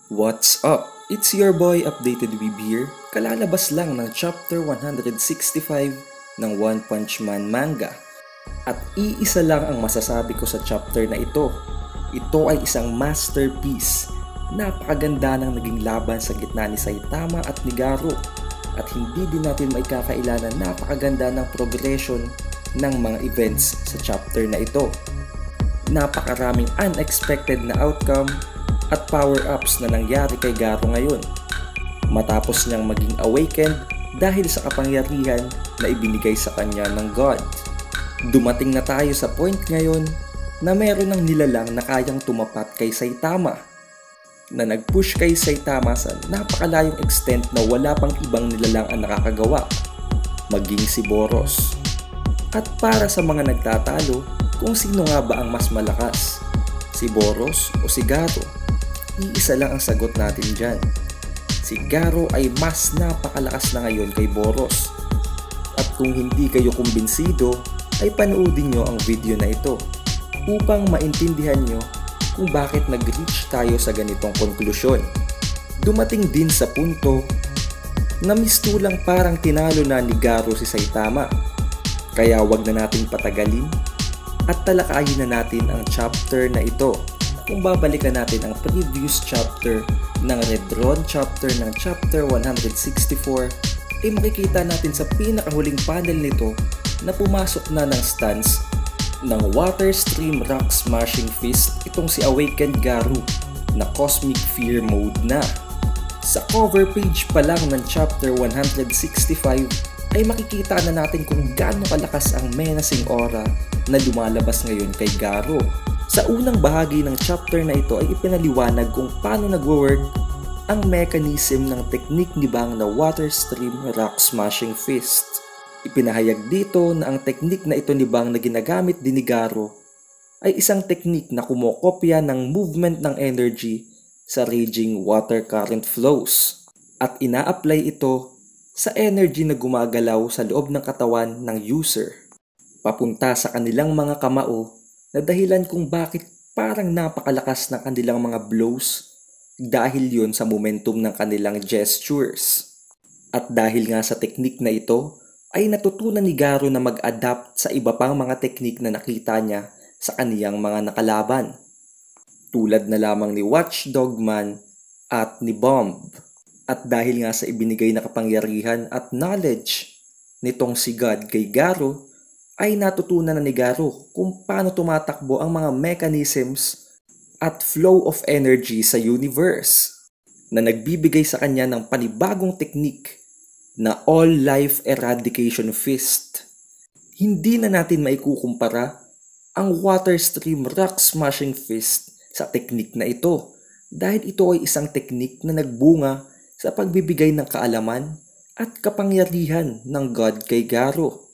What's up? It's your boy Updated Weeb here. Kalalabas lang ng chapter 165 ng One Punch Man manga. At iisa lang ang masasabi ko sa chapter na ito. Ito ay isang masterpiece. Napakaganda ng naging laban sa gitna ni Saitama at ni Garo. At hindi din natin maikakaila na napakaganda ng progression ng mga events sa chapter na ito. Napakaraming unexpected na outcome at power-ups na nangyari kay Garo ngayon. Matapos niyang maging awakened dahil sa kapangyarihan na ibinigay sa kanya ng God. Dumating na tayo sa point ngayon na meron ng nilalang na kayang tumapat kay Saitama. Na nag-push kay Saitama sa napakalayong extent na wala pang ibang nilalang ang nakakagawa. Maging si Boros. At para sa mga nagtatalo kung sino nga ba ang mas malakas, si Boros o si Garo? Iisa lang ang sagot natin dyan. Si Garo ay mas napakalakas na ngayon kay Boros. At kung hindi kayo kumbinsido, ay panoodin nyo ang video na ito upang maintindihan nyo kung bakit nag-reach tayo sa ganitong konklusyon. Dumating din sa punto na mistulang parang tinalo na ni Garo si Saitama. Kaya wag na nating patagalin at talakayin na natin ang chapter na ito. Kung babalikan natin ang previous chapter ng Red Ron chapter ng chapter 164, ay makikita natin sa pinakahuling panel nito na pumasok na ng stance ng Water Stream Rock Smashing Fist itong si Awakened Garo na Cosmic Fear mode na. Sa cover page pa lang ng chapter 165 ay makikita na natin kung gaano kalakas ang menacing aura na lumalabas ngayon kay Garo. Sa unang bahagi ng chapter na ito ay ipinaliwanag kung paano nagwo-work ang mechanism ng teknik ni Bang na Water Stream Rock Smashing Fist. Ipinahayag dito na ang teknik na ito ni Bang na ginagamit din ni Garo ay isang teknik na kumokopya ng movement ng energy sa raging water current flows at ina-apply ito sa energy na gumagalaw sa loob ng katawan ng user papunta sa kanilang mga kamao na dahilan kung bakit parang napakalakas ng kanilang mga blows dahil yon sa momentum ng kanilang gestures. At dahil nga sa teknik na ito, ay natutunan ni Garo na mag-adapt sa iba pang mga teknik na nakita niya sa kaniyang mga nakalaban. Tulad na lamang ni Watchdog Man at ni Bomb. At dahil nga sa ibinigay na kapangyarihan at knowledge nitong si God kay Garo, ay natutunan na ni Garo kung paano tumatakbo ang mga mechanisms at flow of energy sa universe na nagbibigay sa kanya ng panibagong teknik na All Life Eradication Fist. Hindi na natin maikukumpara ang Water Stream Rock Smashing Fist sa teknik na ito dahil ito ay isang teknik na nagbunga sa pagbibigay ng kaalaman at kapangyarihan ng God kay Garo.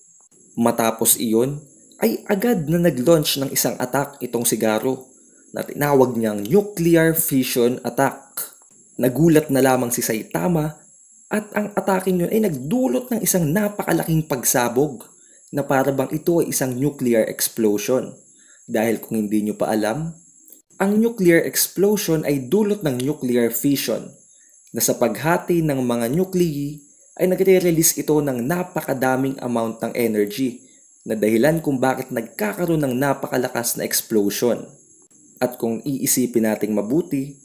Matapos iyon, ay agad na nag-launch ng isang attack itong si Garo na tinawag niyang Nuclear Fission Attack. Nagulat na lamang si Saitama at ang atake niyon ay nagdulot ng isang napakalaking pagsabog na parabang ito ay isang nuclear explosion. Dahil kung hindi nyo pa alam, ang nuclear explosion ay dulot ng nuclear fission na sa paghati ng mga nuclei ay nagre-release ito ng napakadaming amount ng energy na dahilan kung bakit nagkakaroon ng napakalakas na explosion. At kung iisipin nating mabuti,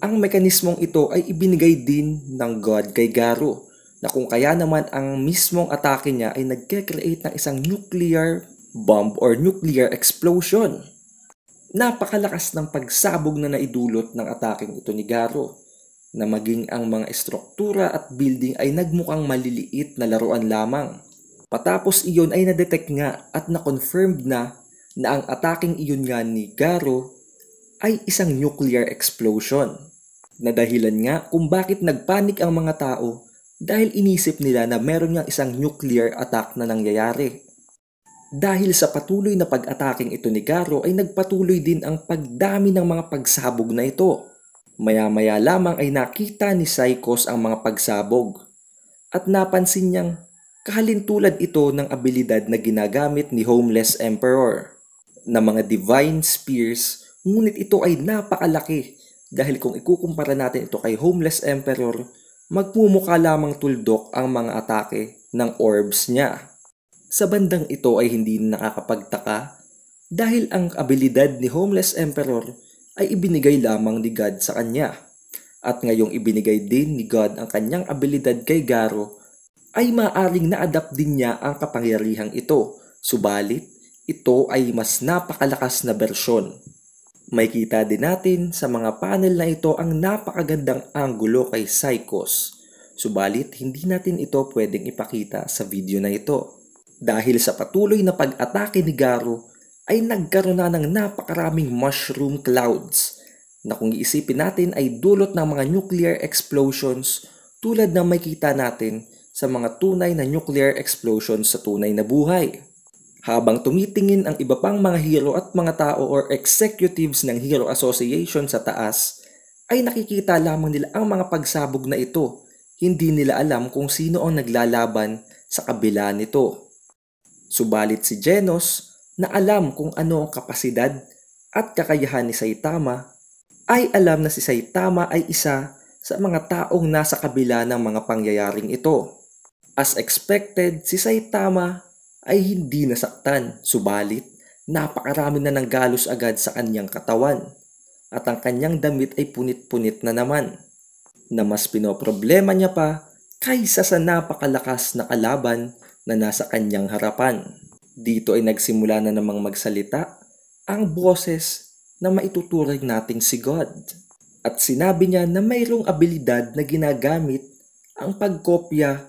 ang mekanismong ito ay ibinigay din ng God kay Garo na kung kaya naman ang mismong atake niya ay nagke-create ng isang nuclear bomb or nuclear explosion. Napakalakas ng pagsabog na naidulot ng ataking ito ni Garo na maging ang mga estruktura at building ay nagmukhang maliliit na laruan lamang. Patapos iyon ay na-detect nga at na-confirmed na ang ataking iyon nga ni Garo ay isang nuclear explosion. Na dahilan nga kung bakit nagpanik ang mga tao dahil inisip nila na meron nga isang nuclear attack na nangyayari. Dahil sa patuloy na pag-ataking ito ni Garo ay nagpatuloy din ang pagdami ng mga pagsabog na ito. Maya-maya lamang ay nakita ni Psychos ang mga pagsabog at napansin niyang kahalintulad ito ng abilidad na ginagamit ni Homeless Emperor na mga divine spears, ngunit ito ay napakalaki dahil kung ikukumpara natin ito kay Homeless Emperor, magmumukha lamang tuldok ang mga atake ng orbs niya. Sa bandang ito ay hindi nakakapagtaka dahil ang abilidad ni Homeless Emperor ay ibinigay lamang ni God sa kanya. At ngayong ibinigay din ni God ang kanyang abilidad kay Garo, ay maaring na-adapt din niya ang kapangyarihang ito. Subalit, ito ay mas napakalakas na bersyon. May kita din natin sa mga panel na ito ang napakagandang anggulo kay Psychos. Subalit, hindi natin ito pwedeng ipakita sa video na ito. Dahil sa patuloy na pag-atake ni Garo, ay nagkaroon na ng napakaraming mushroom clouds na kung iisipin natin ay dulot ng mga nuclear explosions tulad ng makita natin sa mga tunay na nuclear explosions sa tunay na buhay. Habang tumitingin ang iba pang mga hero at mga tao or executives ng Hero Association sa taas, ay nakikita lamang nila ang mga pagsabog na ito. Hindi nila alam kung sino ang naglalaban sa kabila nito. Subalit si Genos, na alam kung ano ang kapasidad at kakayahan ni Saitama, ay alam na si Saitama ay isa sa mga taong nasa kabila ng mga pangyayaring ito. As expected, si Saitama ay hindi nasaktan, subalit napakarami na ng galos agad sa kanyang katawan at ang kanyang damit ay punit-punit na naman, na mas pinoproblema niya pa kaysa sa napakalakas na kalaban na nasa kanyang harapan. Dito ay nagsimula na namang magsalita ang boses na maituturing nating si God. At sinabi niya na mayroong abilidad na ginagamit ang pagkopya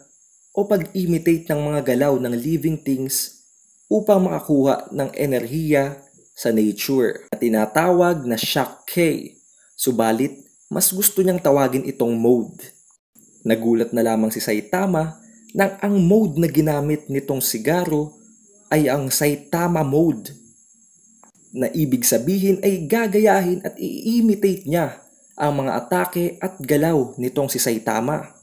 o pag-imitate ng mga galaw ng living things upang makakuha ng enerhiya sa nature na tinatawag na Shock K. Subalit, mas gusto niyang tawagin itong mode. Nagulat na lamang si Saitama nang ang mode na ginamit nitong si Garo ay ang Saitama mode, na ibig sabihin ay gagayahin at i-imitate niya ang mga atake at galaw nitong si Saitama,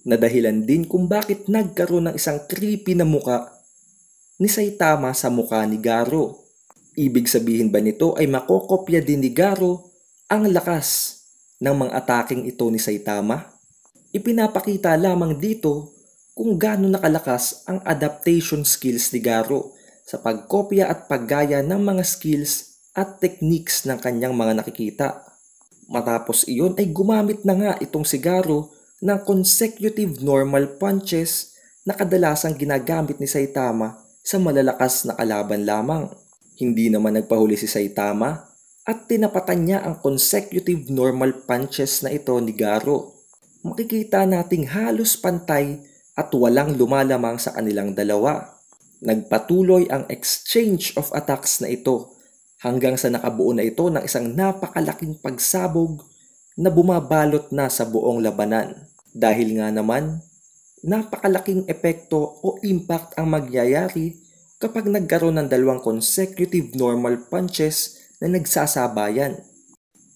na dahilan din kung bakit nagkaroon ng isang creepy na muka ni Saitama sa muka ni Garo. Ibig sabihin ba nito ay makokopya din ni Garo ang lakas ng mga ataking ito ni Saitama? Ipinapakita lamang dito kung gaano nakalakas ang adaptation skills ni Garo sa pagkopya at paggaya ng mga skills at techniques ng kanyang mga nakikita. Matapos iyon ay gumamit na nga itong si Garo ng consecutive normal punches na kadalasang ginagamit ni Saitama sa malalakas na kalaban lamang. Hindi naman nagpahuli si Saitama at tinapatan niya ang consecutive normal punches na ito ni Garo. Makikita nating halos pantay at walang lumalamang sa kanilang dalawa. Nagpatuloy ang exchange of attacks na ito hanggang sa nakabuo na ito ng isang napakalaking pagsabog na bumabalot na sa buong labanan. Dahil nga naman, napakalaking epekto o impact ang magyayari kapag nagkaroon ng dalawang consecutive normal punches na nagsasabayan.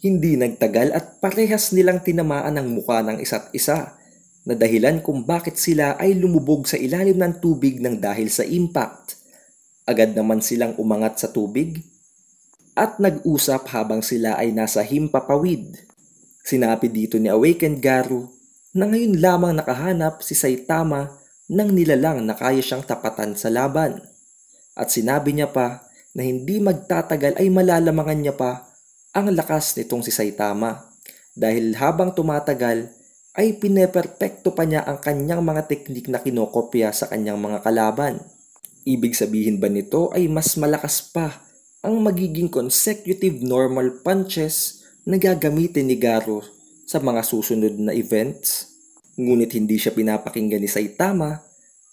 Hindi nagtagal at parehas nilang tinamaan ang mukha ng isa't isa, na dahilan kung bakit sila ay lumubog sa ilalim ng tubig ng dahil sa impact. Agad naman silang umangat sa tubig at nag-usap habang sila ay nasa himpapawid. Sinabi dito ni Awakened Garo na ngayon lamang nakahanap si Saitama ng nilalang na kaya siyang tapatan sa laban. At sinabi niya pa na hindi magtatagal ay malalamangan niya pa ang lakas nitong si Saitama, dahil habang tumatagal ay pineperpekto pa niya ang kanyang mga teknik na kinokopya sa kanyang mga kalaban. Ibig sabihin ba nito ay mas malakas pa ang magiging consecutive normal punches na gagamitin ni Garo sa mga susunod na events? Ngunit hindi siya pinapakinggan ni Saitama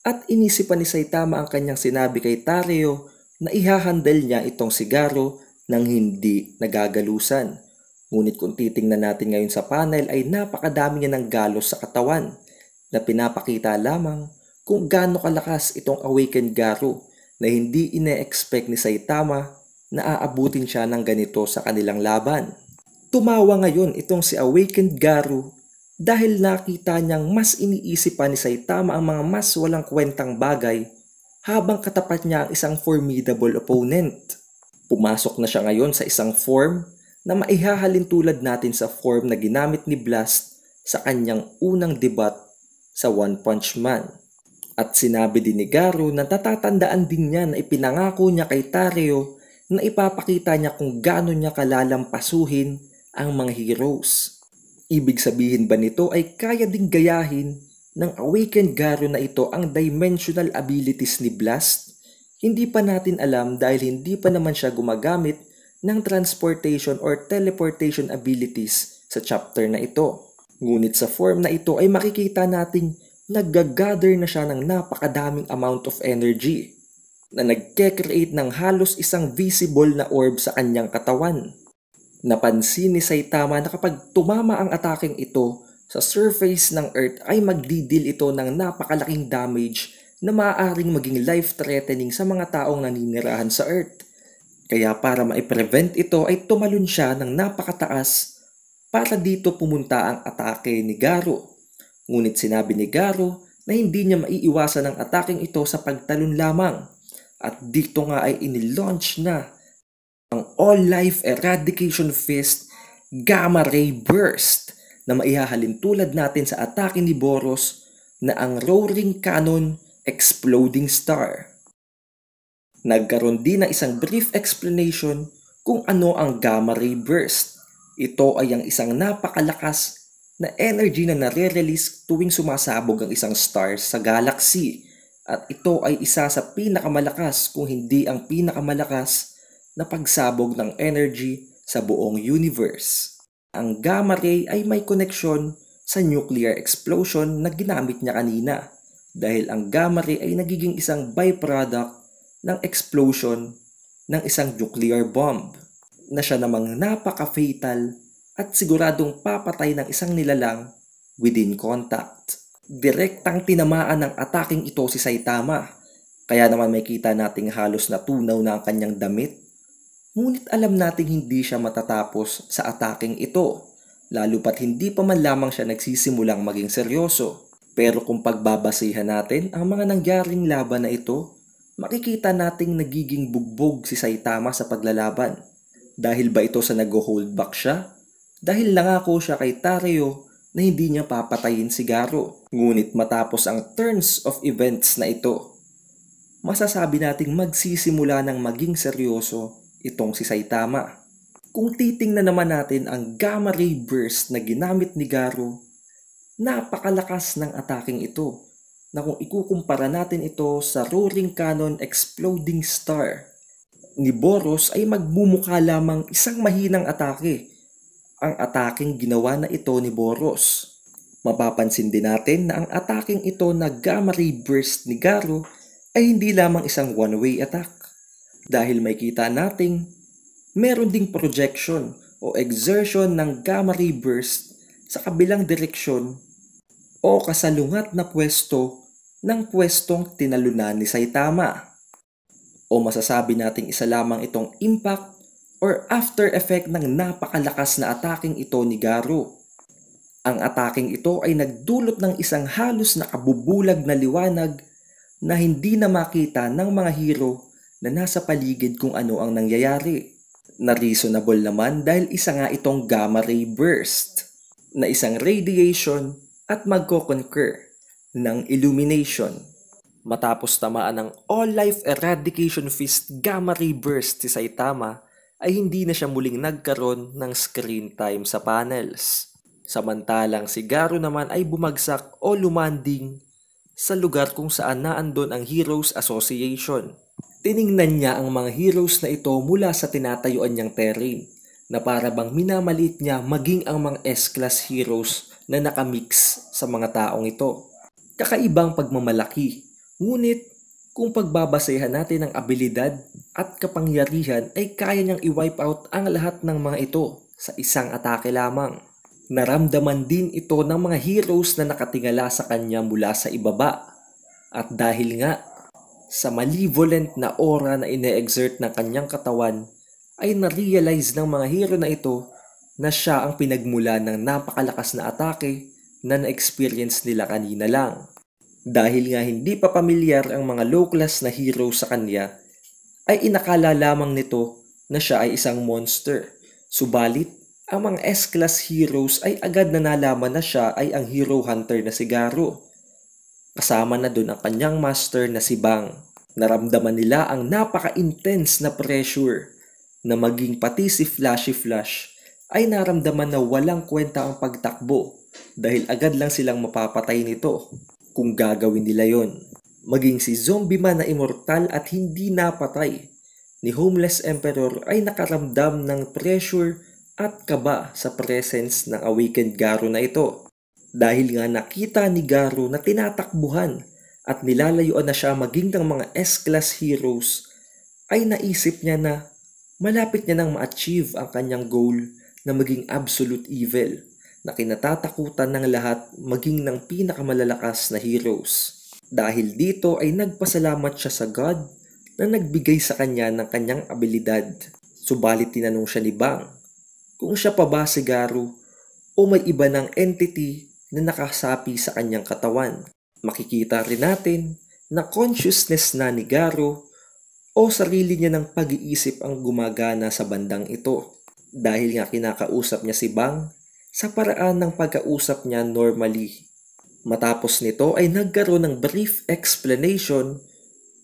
at inisipan ni Saitama ang kanyang sinabi kay Tareo na ihahandle niya itong si Garo nang hindi nagagalusan. Ngunit kung titingnan natin ngayon sa panel ay napakadami niya ng galos sa katawan na pinapakita lamang kung gaano kalakas itong Awakened Garo na hindi ine-expect ni Saitama na aabutin siya ng ganito sa kanilang laban. Tumawa ngayon itong si Awakened Garo dahil nakita niyang mas iniisip pa ni Saitama ang mga mas walang kwentang bagay habang katapat niya ang isang formidable opponent. Pumasok na siya ngayon sa isang form na maihahalin tulad natin sa form na ginamit ni Blast sa kanyang unang debat sa One Punch Man. At sinabi din ni Garou na natatandaan din niya na ipinangako niya kay Tareo na ipapakita niya kung gaano niya kalalampasuhin ang mga heroes. Ibig sabihin ba nito ay kaya ding gayahin ng Awakened Garou na ito ang dimensional abilities ni Blast? Hindi pa natin alam dahil hindi pa naman siya gumagamit ng transportation or teleportation abilities sa chapter na ito. Ngunit sa form na ito ay makikita nating nag-gather na siya ng napakadaming amount of energy na nagke-create ng halos isang visible na orb sa kanyang katawan. Napansin ni Saitama na kapag tumama ang ataking ito sa surface ng Earth ay magdidil ito ng napakalaking damage na maaaring maging life-threatening sa mga taong naninirahan sa Earth. Kaya para ma-prevent ito ay tumalon siya ng napakataas para dito pumunta ang atake ni Garou. Ngunit sinabi ni Garou na hindi niya maiiwasan ang ataking ito sa pagtalon lamang. At dito nga ay inilaunch na ang All-Life Eradication Fist Gamma Ray Burst na maihahalin tulad natin sa atake ni Boros na ang Roaring Cannon Exploding Star. Nagkaroon din ng isang brief explanation kung ano ang Gamma Ray Burst. Ito ay ang isang napakalakas na energy na nare-release tuwing sumasabog ang isang star sa galaxy. At ito ay isa sa pinakamalakas kung hindi ang pinakamalakas na pagsabog ng energy sa buong universe. Ang gamma ray ay may koneksyon sa nuclear explosion na ginamit niya kanina dahil ang gamma ray ay nagiging isang byproduct ng explosion ng isang nuclear bomb na siya namang napaka-fatal at siguradong papatay ng isang nilalang within contact. Direktang tinamaan ng ataking ito si Saitama, kaya naman may kita nating halos natunaw na ang kanyang damit. Ngunit alam nating hindi siya matatapos sa ataking ito, lalo pat hindi pa man lamang siya nagsisimulang maging seryoso. Pero kung pagbabasihan natin ang mga nangyaring laban na ito, makikita nating nagiging bugbog si Saitama sa paglalaban. Dahil ba ito sa nag-hold back siya? Dahil nangako siya kay Tareo na hindi niya papatayin si Garou. Ngunit matapos ang turns of events na ito, masasabi nating magsisimula ng maging seryoso itong si Saitama. Kung titingnan naman natin ang Gamma Ray Burst na ginamit ni Garou, napakalakas ng ataking ito na kung ikukumpara natin ito sa Roaring Cannon Exploding Star ni Boros ay magmumukha lamang isang mahinang atake ang ataking ginawa na ito ni Boros. Mapapansin din natin na ang ataking ito na Gamma Ray Burst ni Garou ay hindi lamang isang one-way attack. Dahil may kita nating meron ding projection o exertion ng Gamma Ray Burst sa kabilang direksyon o kasalungat na pwesto ng pwestong tinalunan ni Saitama. O masasabi nating isa lamang itong impact or after effect ng napakalakas na ataking ito ni Garou. Ang ataking ito ay nagdulot ng isang halos nakabubulag na liwanag na hindi na makita ng mga hero na nasa paligid kung ano ang nangyayari. Na reasonable naman dahil isa nga itong Gamma Ray Burst na isang radiation at magko-concur ng illumination. Matapos tamaan ng All-Life Eradication Fist Gamma Ray Burst si Saitama, ay hindi na siya muling nagkaroon ng screen time sa panels. Samantalang si Garou naman ay bumagsak o lumanding sa lugar kung saan naandon ang Heroes Association. Tiningnan niya ang mga heroes na ito mula sa tinatayuan niyang terrain na para bang minamalit niya maging ang mga S-class heroes na nakamix sa mga taong ito. Kakaibang pagmamalaki, ngunit kung pagbabasehan natin ang abilidad at kapangyarihan ay kaya niyang i-wipe out ang lahat ng mga ito sa isang atake lamang. Naramdaman din ito ng mga heroes na nakatingala sa kanya mula sa ibaba. At dahil nga sa malevolent na aura na ine-exert ng kanyang katawan, ay na-realize ng mga hero na ito na siya ang pinagmula ng napakalakas na atake na na-experience nila kanina lang. Dahil nga hindi pa pamilyar ang mga low-class na hero sa kanya, ay inakala lamang nito na siya ay isang monster. Subalit, ang mga S-Class heroes ay agad na nalaman na siya ay ang hero hunter na si Garo. Kasama na dun ang kanyang master na si Bang. Naramdaman nila ang napaka-intense na pressure na maging pati si Flashy Flash ay naramdaman na walang kwenta ang pagtakbo dahil agad lang silang mapapatay nito kung gagawin nila yon. Maging si Zombie Man na immortal at hindi napatay ni Homeless Emperor ay nakaramdam ng pressure at kaba sa presence ng awakened Garo na ito. Dahil nga nakita ni Garo na tinatakbuhan at nilalayuan na siya maging ng mga S-Class heroes, ay naisip niya na malapit niya nang ma-achieve ang kanyang goal na maging absolute evil na kinatatakutan ng lahat maging ng pinakamalalakas na heroes. Dahil dito ay nagpasalamat siya sa God na nagbigay sa kanya ng kanyang abilidad. Subalit tinanong siya ni Bang kung siya pa ba si Garo o may iba ng entity na nakasapi sa kanyang katawan. Makikita rin natin na consciousness na ni Garo o sarili niya ng pag-iisip ang gumagana sa bandang ito. Dahil nga kinakausap niya si Bang sa paraan ng pagkausap niya normally. Matapos nito ay nagkaroon ng brief explanation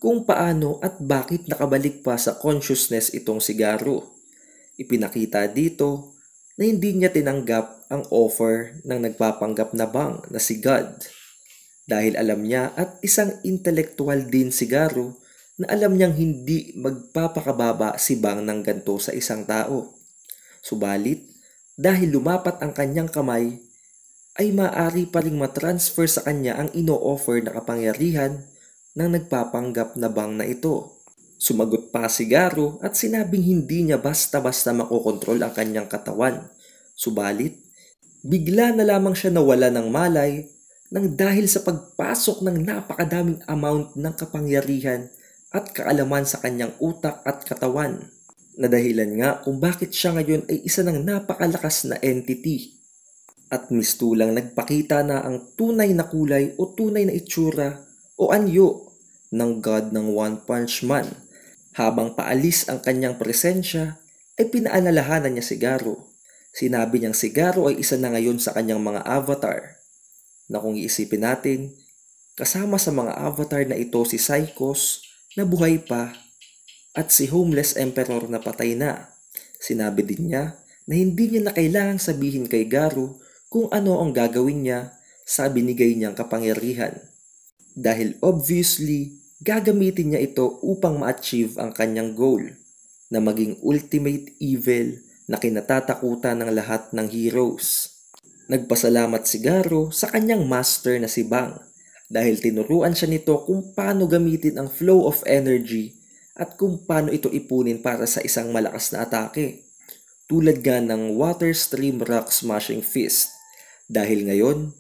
kung paano at bakit nakabalik pa sa consciousness itong si Garo. Ipinakita dito na hindi niya tinanggap ang offer ng nagpapanggap na Bang na si God. Dahil alam niya at isang intellectual din si Garo na alam niyang hindi magpapakababa si Bang ng ganito sa isang tao. Subalit, dahil lumapat ang kanyang kamay, ay maaari pa ring matransfer sa kanya ang ino-offer na kapangyarihan ng nagpapanggap na Bang na ito. Sumagot pa si Garo at sinabing hindi niya basta-basta makokontrol ang kanyang katawan. Subalit, bigla na lamang siya nawala ng malay nang dahil sa pagpasok ng napakadaming amount ng kapangyarihan at kaalaman sa kanyang utak at katawan. Na dahilan nga kung bakit siya ngayon ay isa ng napakalakas na entity. At mistulang nagpakita na ang tunay na kulay o tunay na itsura o anyo ng God ng One Punch Man. Habang paalis ang kanyang presensya, ay pinaalalahanan niya si Garo. Sinabi niyang si Garo ay isa na ngayon sa kanyang mga avatar. Na kung iisipin natin, kasama sa mga avatar na ito si Psychos na buhay pa at si Homeless Emperor na patay na. Sinabi din niya na hindi niya na kailangang sabihin kay Garo kung ano ang gagawin niya sa binigay niyang kapangyarihan. Dahil obviously, gagamitin niya ito upang ma-achieve ang kanyang goal na maging ultimate evil na kinatatakutan ng lahat ng heroes. Nagpasalamat si Garo sa kanyang master na si Bang dahil tinuruan siya nito kung paano gamitin ang flow of energy at kung paano ito ipunin para sa isang malakas na atake, tulad nga ng Water Stream Rock Smashing Fist. Dahil ngayon,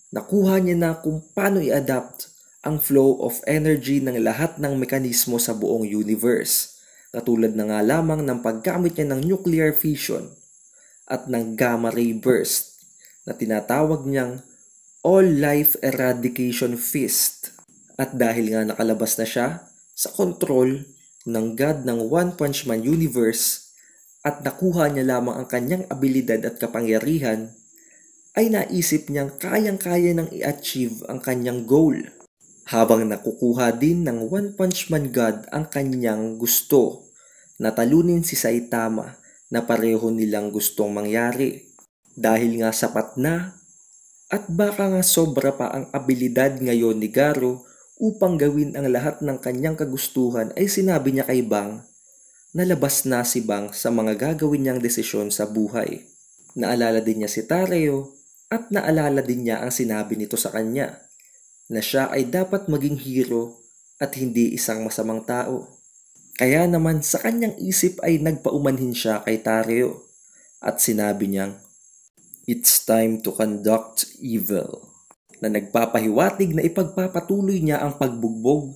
nakuha niya na kung paano i-adapt ang flow of energy ng lahat ng mekanismo sa buong universe, katulad na nga lamang ng paggamit niya ng nuclear fission at ng gamma ray burst na tinatawag niyang All Life Eradication Fist. At dahil nga nakalabas na siya sa control ng God ng One Punch Man Universe at nakuha niya lamang ang kanyang abilidad at kapangyarihan, ay naisip niyang kayang-kaya nang i-achieve ang kanyang goal. Habang nakukuha din ng One Punch Man God ang kanyang gusto, na talunin si Saitama na pareho nilang gustong mangyari. Dahil nga sapat na at baka nga sobra pa ang abilidad ngayon ni Garo upang gawin ang lahat ng kanyang kagustuhan, ay sinabi niya kay Bang na labas na si Bang sa mga gagawin niyang desisyon sa buhay. Naalala din niya si Tareo at naalala din niya ang sinabi nito sa kanya na siya ay dapat maging hero at hindi isang masamang tao. Kaya naman sa kanyang isip ay nagpaumanhin siya kay Tareo at sinabi niyang, "It's time to conduct evil," na nagpapahiwatig na ipagpapatuloy niya ang pagbugbog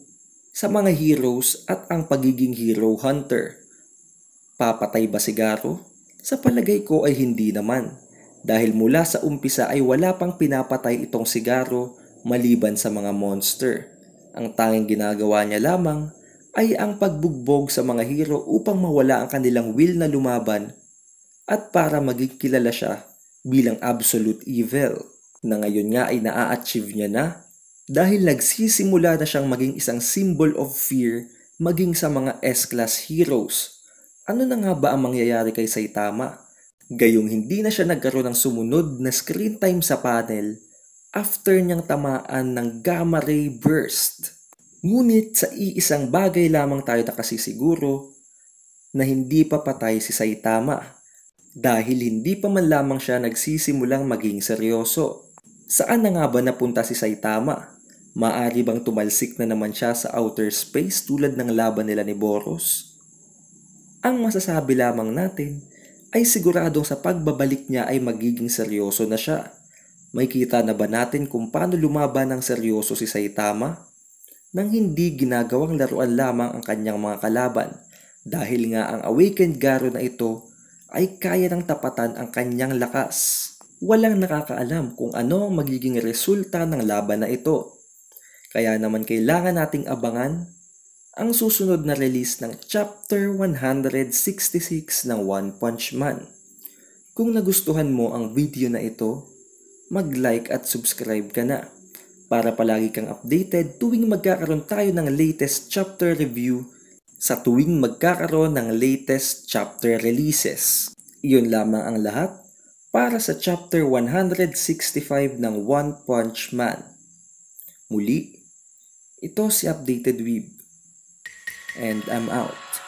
sa mga heroes at ang pagiging hero hunter. Papatay ba si Garo? Sa palagay ko ay hindi naman, dahil mula sa umpisa ay wala pang pinapatay itong si Garo maliban sa mga monster. Ang tanging ginagawa niya lamang ay ang pagbugbog sa mga hero upang mawala ang kanilang will na lumaban at para maging kilala siya bilang absolute evil na ngayon nga ay naa-achieve niya na dahil nagsisimula na siyang maging isang symbol of fear maging sa mga S-class heroes. Ano na nga ba ang mangyayari kay Saitama? Gayong hindi na siya nagkaroon ng sumunod na screen time sa panel after niyang tamaan ng gamma ray burst. Ngunit sa iisang bagay lamang tayo nakasisiguro na hindi pa patay si Saitama dahil hindi pa man lamang siya nagsisimulang maging seryoso. Saan na nga ba napunta si Saitama? Maaari bang tumalsik na naman siya sa outer space tulad ng laban nila ni Boros? Ang masasabi lamang natin ay siguradong sa pagbabalik niya ay magiging seryoso na siya. May kita na ba natin kung paano lumaban ng seryoso si Saitama? Nang hindi ginagawang laruan lamang ang kanyang mga kalaban dahil nga ang awakened Garo na ito ay kaya ng tapatan ang kanyang lakas. Walang nakakaalam kung ano ang magiging resulta ng laban na ito. Kaya naman kailangan nating abangan ang susunod na release ng Chapter 166 ng One Punch Man. Kung nagustuhan mo ang video na ito, mag-like at subscribe ka na para palagi kang updated tuwing magkakaroon tayo ng latest chapter review sa tuwing magkakaroon ng latest chapter releases. Iyon lamang ang lahat para sa Chapter 165 ng One Punch Man. Muli, ito si Updated Weeb, and I'm out.